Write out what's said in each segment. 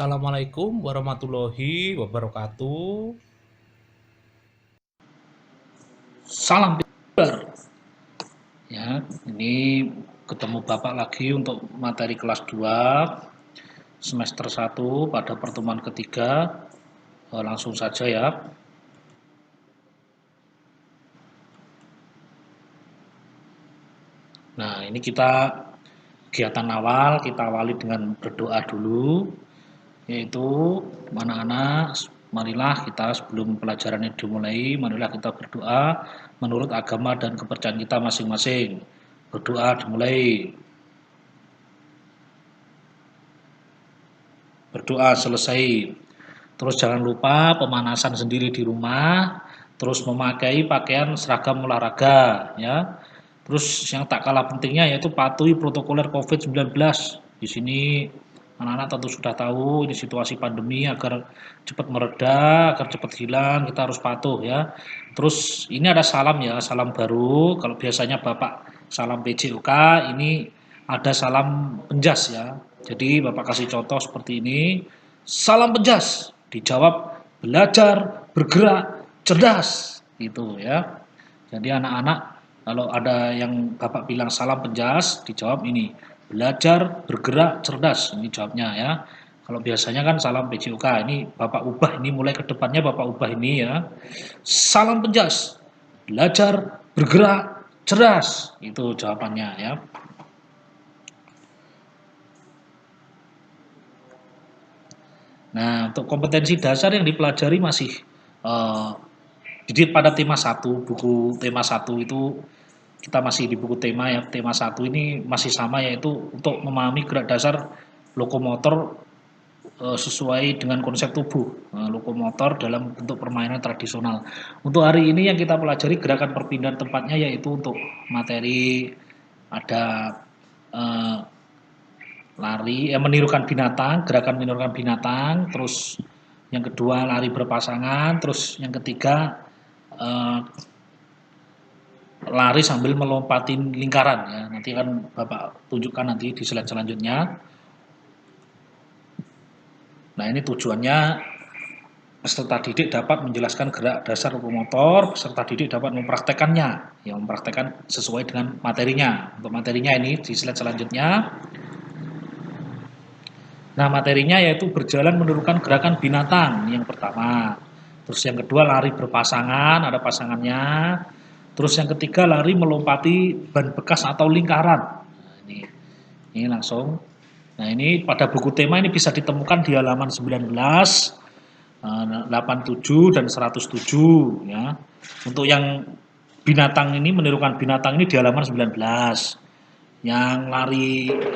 Assalamualaikum warahmatullahi wabarakatuh. Salam pintar. Ya, ini ketemu Bapak lagi untuk materi kelas 2 semester 1 pada pertemuan ketiga. Langsung saja ya. Nah, ini kita kegiatan awal, kita awali dengan berdoa dulu, yaitu anak-anak, marilah kita sebelum pelajaran ini dimulai, marilah kita berdoa menurut agama dan kepercayaan kita masing-masing. Berdoa dimulai. Berdoa selesai. Terus jangan lupa pemanasan sendiri di rumah, terus memakai pakaian seragam olahraga ya. Terus yang tak kalah pentingnya yaitu patuhi protokoler COVID-19. Di sini anak-anak tentu sudah tahu ini situasi pandemi agar cepat mereda, agar cepat hilang, kita harus patuh ya. Terus ini ada salam ya, salam baru. Kalau biasanya Bapak salam PJOK, ini ada salam penjas ya. Jadi Bapak kasih contoh seperti ini. Salam penjas. Dijawab belajar, bergerak, cerdas. Gitu ya. Jadi anak-anak kalau ada yang Bapak bilang salam penjas, dijawab ini. Belajar, bergerak, cerdas. Ini jawabnya ya. Kalau biasanya kan salam PJOK, ini Bapak ubah, ini mulai ke depannya Bapak ubah ini ya. Salam penjas. Belajar, bergerak, cerdas. Itu jawabannya ya. Nah, untuk kompetensi dasar yang dipelajari masih eh, pada tema satu, buku tema satu itu kita masih di buku tema ya. Tema satu ini masih sama yaitu untuk memahami gerak dasar lokomotor sesuai dengan konsep tubuh lokomotor dalam bentuk permainan tradisional. Untuk hari ini yang kita pelajari gerakan perpindahan tempatnya yaitu untuk materi ada eh, lari, menirukan binatang, gerakan menirukan binatang, terus yang kedua lari berpasangan, terus yang ketiga eh, lari sambil melompatin lingkaran ya. Nanti akan Bapak tunjukkan nanti di slide selanjutnya. Nah, ini tujuannya peserta didik dapat menjelaskan gerak dasar lokomotor, peserta didik dapat mempraktekannya, ya mempraktekkan sesuai dengan materinya. Untuk materinya ini di slide selanjutnya. Nah, materinya yaitu berjalan menurunkan gerakan binatang yang pertama. Terus yang kedua lari berpasangan, ada pasangannya. Terus yang ketiga lari melompati ban bekas atau lingkaran. Nah, ini langsung. Nah, ini pada buku tema ini bisa ditemukan di halaman 19, 87 dan 107 ya. Untuk yang binatang ini menirukan binatang ini di halaman 19. Yang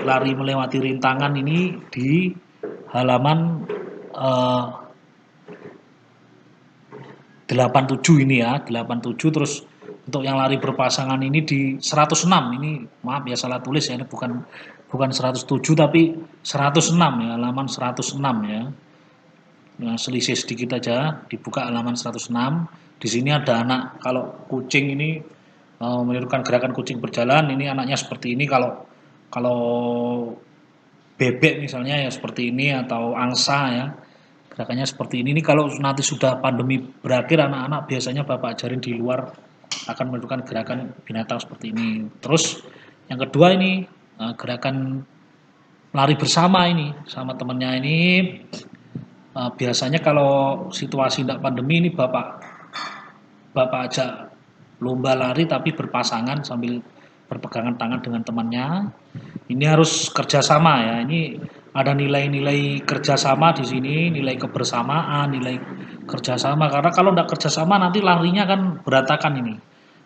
lari melewati rintangan ini di halaman 87 ini ya, 87. Terus untuk yang lari berpasangan ini di 106. Ini maaf ya salah tulis ya, ini bukan 107 tapi 106 ya, halaman 106 ya. Ya, selisih sedikit aja, dibuka halaman 106. Di sini ada anak, kalau kucing ini menirukan gerakan kucing berjalan, ini anaknya seperti ini. Kalau kalau bebek misalnya ya seperti ini, atau angsa ya, gerakannya seperti ini. Ini kalau nanti sudah pandemi berakhir, anak-anak biasanya Bapak ajarin di luar akan menirukan gerakan binatang seperti ini. Terus yang kedua ini gerakan lari bersama ini sama temannya ini. Biasanya kalau situasi tidak pandemi ini Bapak ajak lomba lari tapi berpasangan sambil berpegangan tangan dengan temannya. Ini harus kerjasama ya. Ini ada nilai-nilai kerjasama di sini, nilai kebersamaan, nilai kerjasama. Karena kalau tidak kerjasama nanti larinya kan berantakan ini.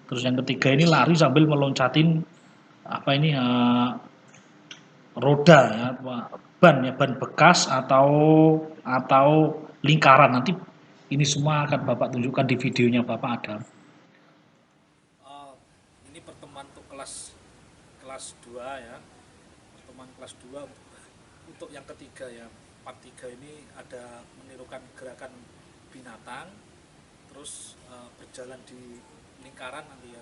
Terus yang ketiga ini lari sambil meloncatin apa ini roda ya, ban bekas atau lingkaran. Nanti ini semua akan Bapak tunjukkan di videonya Bapak ada. Ini pertemuan untuk kelas kelas 2 ya. Pertemuan kelas 2 untuk yang ketiga ya. Part 3 ini ada menirukan gerakan binatang, terus berjalan di lingkaran nanti ya,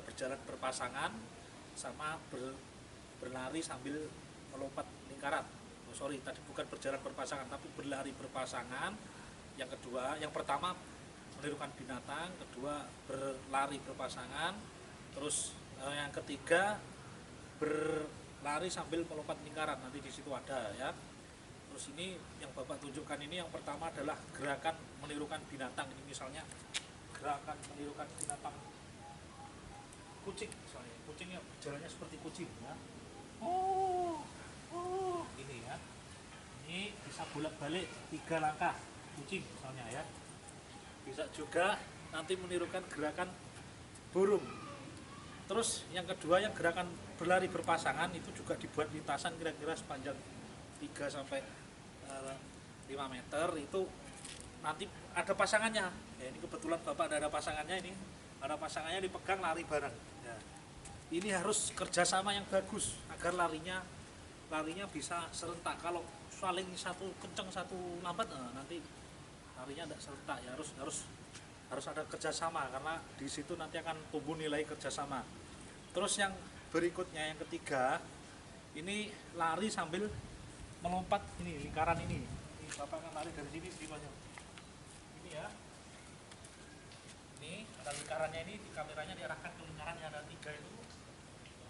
berjalan berpasangan sama berlari sambil melompat lingkaran. sorry tadi bukan berjalan berpasangan tapi berlari berpasangan. Yang kedua, yang pertama menirukan binatang, kedua berlari berpasangan, terus yang ketiga berlari sambil melompat lingkaran, nanti di situ ada ya. Terus ini yang Bapak tunjukkan ini yang pertama adalah gerakan menirukan binatang. Ini misalnya gerakan menirukan binatang kucing misalnya, kucing yang berjalannya seperti kucing ya. Ini ya, ini bisa bolak-balik 3 langkah kucing misalnya ya. Bisa juga nanti menirukan gerakan burung. Terus yang kedua yang gerakan berlari berpasangan itu juga dibuat lintasan kira-kira sepanjang 3 sampai 5 meter, itu nanti ada pasangannya ya. Ini kebetulan Bapak ada pasangannya, ini ada pasangannya, dipegang lari bareng ya. Ini harus kerjasama yang bagus agar larinya bisa serentak. Kalau saling satu kenceng satu lambat nanti larinya tidak serentak ya. Harus ada kerjasama, karena di situ nanti akan tumbuh nilai kerjasama. Terus yang berikutnya yang ketiga ini lari sambil melompat, ini lingkaran ini Bapak akan lari dari sini banyak ini ya. Ini ada lingkarannya, ini di kameranya diarahkan ke lingkaran yang ada 3 itu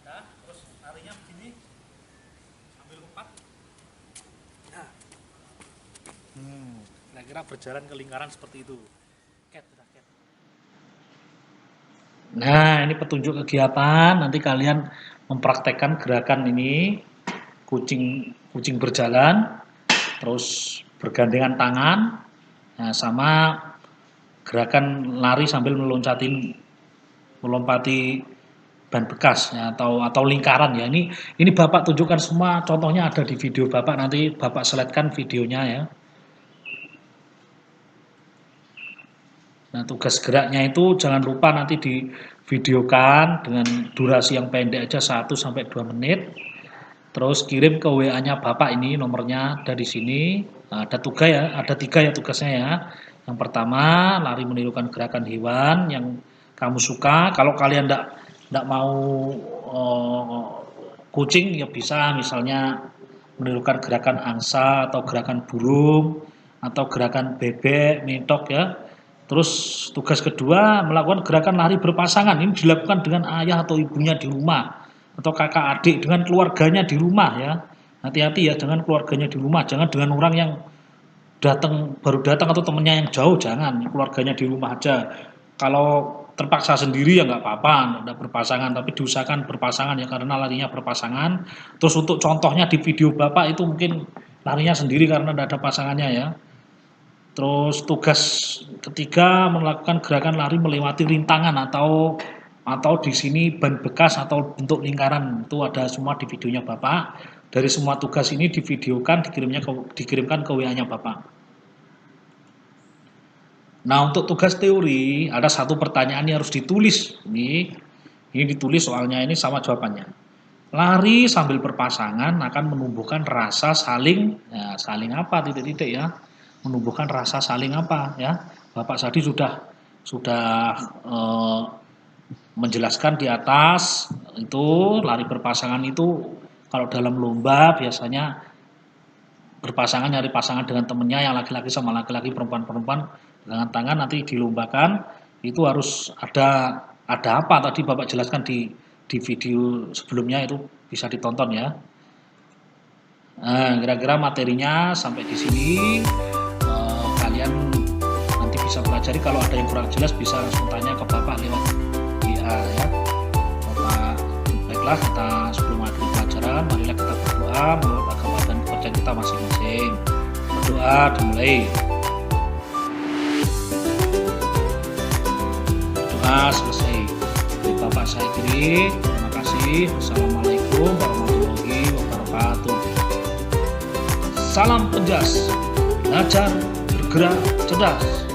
ya. Terus larinya begini sambil lompat nah, kira-kira berjalan ke lingkaran seperti itu. Nah, ini petunjuk kegiatan, nanti kalian mempraktekkan gerakan ini, kucing berjalan, terus bergandengan tangan, nah, sama gerakan lari sambil melompati ban bekas ya, atau lingkaran ya. Ini Bapak tunjukkan semua, contohnya ada di video Bapak, nanti Bapak slide-kan videonya ya. Nah, tugas geraknya itu jangan lupa nanti divideokan dengan durasi yang pendek aja 1-2 menit. Terus kirim ke WA-nya Bapak, ini nomornya dari sini. Nah, ada 3 ya tugasnya ya. Yang pertama, lari menirukan gerakan hewan yang kamu suka. Kalau kalian enggak mau kucing ya bisa misalnya menirukan gerakan angsa atau gerakan burung atau gerakan bebek, mentok ya. Terus tugas kedua melakukan gerakan lari berpasangan. Ini dilakukan dengan ayah atau ibunya di rumah atau kakak adik dengan keluarganya di rumah ya. Hati-hati ya, dengan keluarganya di rumah, jangan dengan orang yang baru datang atau temennya yang jauh, jangan. Keluarganya di rumah aja. Kalau terpaksa sendiri ya nggak apa-apa, nggak berpasangan, tapi diusahakan berpasangan ya karena larinya berpasangan. Terus untuk contohnya di video Bapak itu mungkin larinya sendiri karena tidak ada pasangannya ya. Terus tugas ketiga melakukan gerakan lari melewati rintangan atau di sini ban bekas atau bentuk lingkaran, itu ada semua di videonya Bapak. Dari semua tugas ini divideokan, dikirimkan ke WA-nya Bapak. Nah, untuk tugas teori ada 1 pertanyaan yang harus ditulis. Ini ditulis soalnya ini sama jawabannya. Lari sambil berpasangan akan menumbuhkan rasa saling apa titik-titik ya. Menumbuhkan rasa saling apa ya. Bapak tadi sudah menjelaskan di atas, itu lari berpasangan itu kalau dalam lomba biasanya berpasangan, nyari pasangan dengan temennya yang laki-laki sama laki-laki, perempuan dengan tangan, nanti dilombakan. Itu harus ada apa tadi Bapak jelaskan di video sebelumnya, itu bisa ditonton ya. Nah, kira-kira materinya sampai di sini. Kalian nanti bisa pelajari, kalau ada yang kurang jelas bisa langsung tanya ke Bapak lewat WA ya. Bapak, baiklah, kita sebelum akhir pelajaran marilah kita berdoa menurut agama dan kepercayaan kita masing-masing. Berdoa dimulai. Berdoa selesai. Dari Bapak saya kiri, terima kasih. Wassalamualaikum warahmatullahi wabarakatuh. Salam penjas, belajar bergerak cerdas.